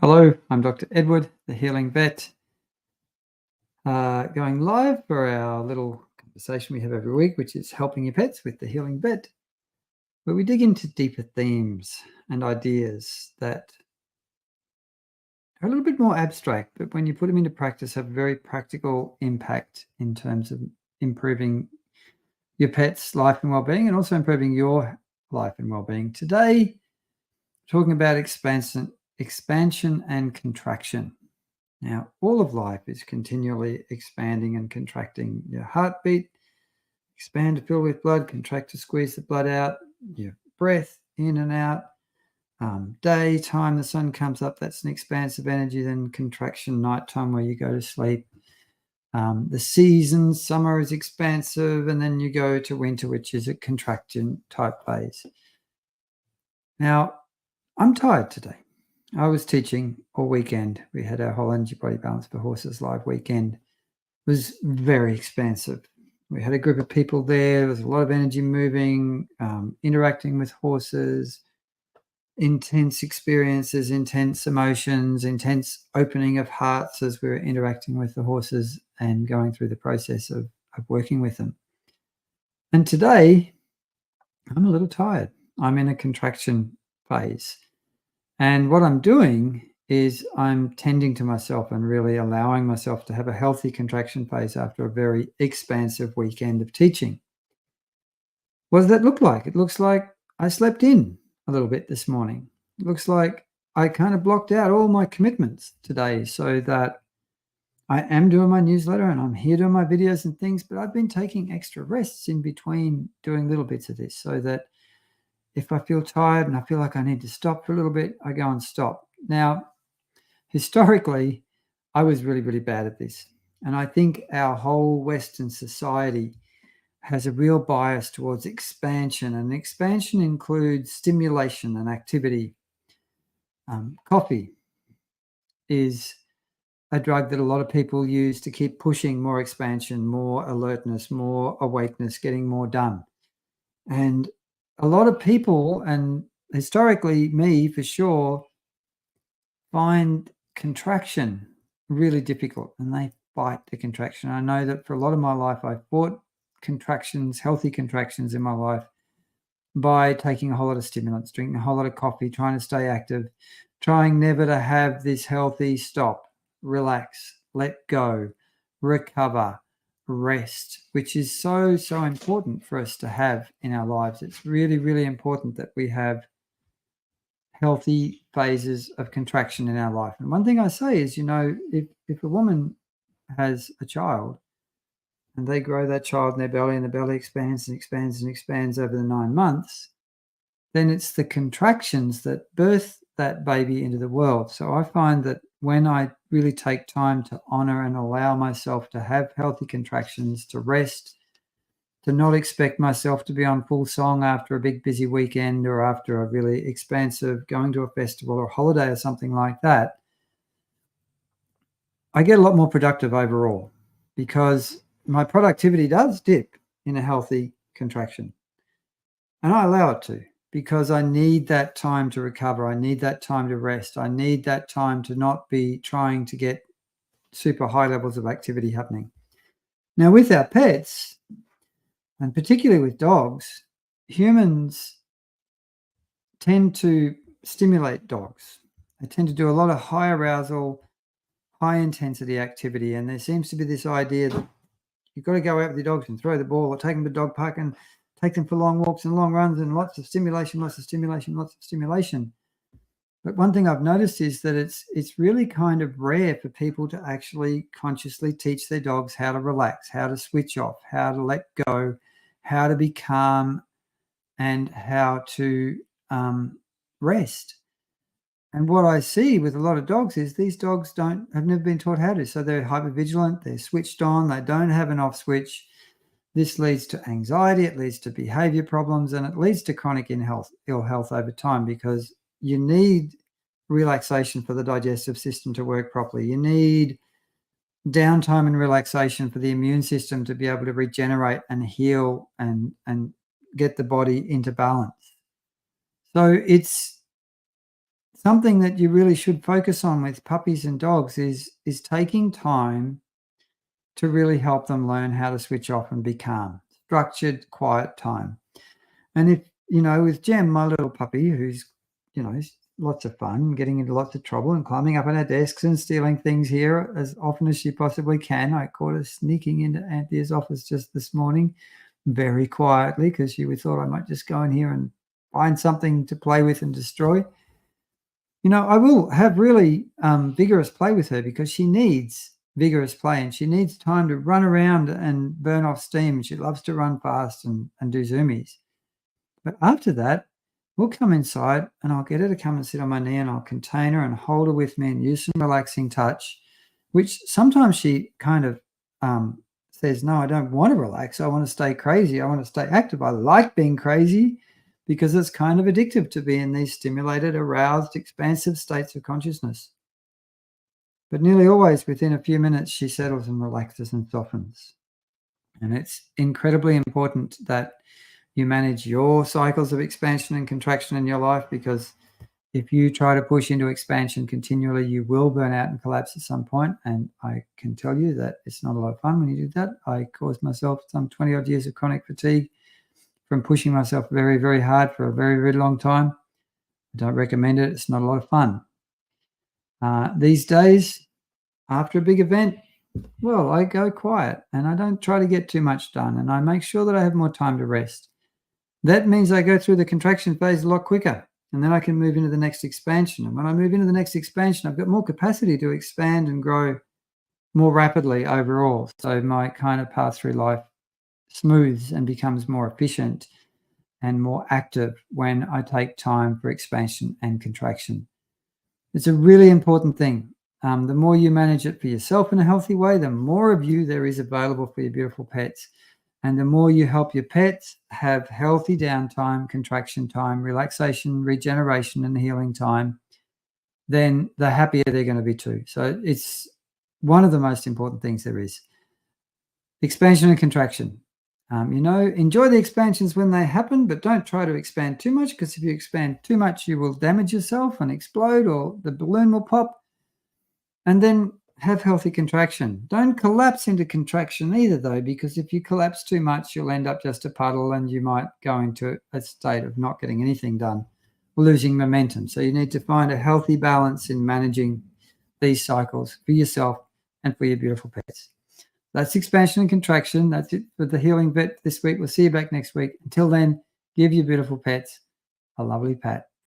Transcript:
Hello, I'm Dr. Edward, the Healing Vet, going live for our little conversation we have every week, which is helping your pets with the Healing Vet, where we dig into deeper themes and ideas that are a little bit more abstract, but when you put them into practice, have a very practical impact in terms of improving your pet's life and well-being, and also improving your life and well-being. Today, talking about expansion and contraction. Now, all of life is continually expanding and contracting. Your heartbeat, expand to fill with blood, contract to squeeze the blood out, your breath in and out. Daytime, the sun comes up, that's an expansive energy. Then contraction, nighttime, where you go to sleep. The seasons, summer is expansive, and then you go to winter, which is a contraction type phase. Now, I'm tired today. I was teaching all weekend. We had our whole energy body balance for horses live weekend. It was very expansive. We had a group of people there. There was a lot of energy moving, interacting with horses, intense experiences, intense emotions, intense opening of hearts as we were interacting with the horses and going through the process of working with them. And today, I'm a little tired. I'm in a contraction phase. And what I'm doing is I'm tending to myself and really allowing myself to have a healthy contraction phase after a very expansive weekend of teaching. What does that look like? It looks like I slept in a little bit this morning. It looks like I kind of blocked out all my commitments today so that I am doing my newsletter and I'm here doing my videos and things, but I've been taking extra rests in between doing little bits of this so that if I feel tired and I feel like I need to stop for a little bit, I go and stop. Now, historically, I was really, really bad at this. And I think our whole Western society has a real bias towards expansion. And expansion includes stimulation and activity. Coffee is a drug that a lot of people use to keep pushing more expansion, more alertness, more awakeness, getting more done. And a lot of people, and historically me for sure, find contraction really difficult and they fight the contraction. I know that for a lot of my life, I fought contractions, healthy contractions in my life by taking a whole lot of stimulants, drinking a whole lot of coffee, trying to stay active, trying never to have this healthy stop, relax, let go, recover, rest, which is so, so important for us to have in our lives. It's really, really important that we have healthy phases of contraction in our life. And one thing I say is, if a woman has a child and they grow that child in their belly and the belly expands and expands and expands over the 9 months, then it's the contractions that birth that baby into the world. So I find that when I really take time to honor and allow myself to have healthy contractions, to rest, to not expect myself to be on full song after a big busy weekend or after a really expansive going to a festival or holiday or something like that, I get a lot more productive overall because my productivity does dip in a healthy contraction. And I allow it to because I need that time to recover. I need that time to rest. I need that time to not be trying to get super high levels of activity happening. Now, with our pets, and particularly with dogs, humans tend to stimulate dogs. They tend to do a lot of high arousal, high intensity activity. And there seems to be this idea that you've got to go out with your dogs and throw the ball or take them to the dog park and take them for long walks and long runs and lots of stimulation, lots of stimulation, lots of stimulation. But one thing I've noticed is that it's really kind of rare for people to actually consciously teach their dogs how to relax, how to switch off, how to let go, how to be calm, and how to rest. And what I see with a lot of dogs is these dogs have never been taught how to. So they're hypervigilant, they're switched on, they don't have an off switch. This leads to anxiety, it leads to behavior problems, and it leads to chronic ill health over time because you need relaxation for the digestive system to work properly. You need downtime and relaxation for the immune system to be able to regenerate and heal and get the body into balance. So it's something that you really should focus on with puppies and dogs is taking time to really help them learn how to switch off and be calm. Structured, quiet time. And if, with Jem, my little puppy, who's, is lots of fun, getting into lots of trouble and climbing up on our desks and stealing things here as often as she possibly can. I caught her sneaking into Anthea's office just this morning very quietly because she thought I might just go in here and find something to play with and destroy. I will have really vigorous play with her because she needs vigorous play and she needs time to run around and burn off steam. She loves to run fast and do zoomies. But after that, we'll come inside and I'll get her to come and sit on my knee and I'll contain her and hold her with me and use some relaxing touch, which sometimes she kind of says, no, I don't want to relax. I want to stay crazy. I want to stay active. I like being crazy because it's kind of addictive to be in these stimulated, aroused, expansive states of consciousness. But nearly always within a few minutes, she settles and relaxes and softens. And it's incredibly important that you manage your cycles of expansion and contraction in your life, because if you try to push into expansion continually, you will burn out and collapse at some point. And I can tell you that it's not a lot of fun when you do that. I caused myself some 20 odd years of chronic fatigue from pushing myself very, very hard for a very, very long time. I don't recommend it. It's not a lot of fun. These days, after a big event, well, I go quiet and I don't try to get too much done. And I make sure that I have more time to rest. That means I go through the contraction phase a lot quicker, and then I can move into the next expansion. And when I move into the next expansion, I've got more capacity to expand and grow more rapidly overall. So my kind of path through life smooths and becomes more efficient and more active when I take time for expansion and contraction. It's a really important thing. The more you manage it for yourself in a healthy way, the more of you there is available for your beautiful pets. And the more you help your pets have healthy downtime, contraction time, relaxation, regeneration, and healing time, then the happier they're going to be too. So it's one of the most important things there is. Expansion and contraction. Enjoy the expansions when they happen, but don't try to expand too much, because if you expand too much, you will damage yourself and explode, or the balloon will pop. And then have healthy contraction. Don't collapse into contraction either, though, because if you collapse too much, you'll end up just a puddle and you might go into a state of not getting anything done, losing momentum. So you need to find a healthy balance in managing these cycles for yourself and for your beautiful pets. That's expansion and contraction. That's it for the Healing Vet this week. We'll see you back next week. Until then, give your beautiful pets a lovely pat.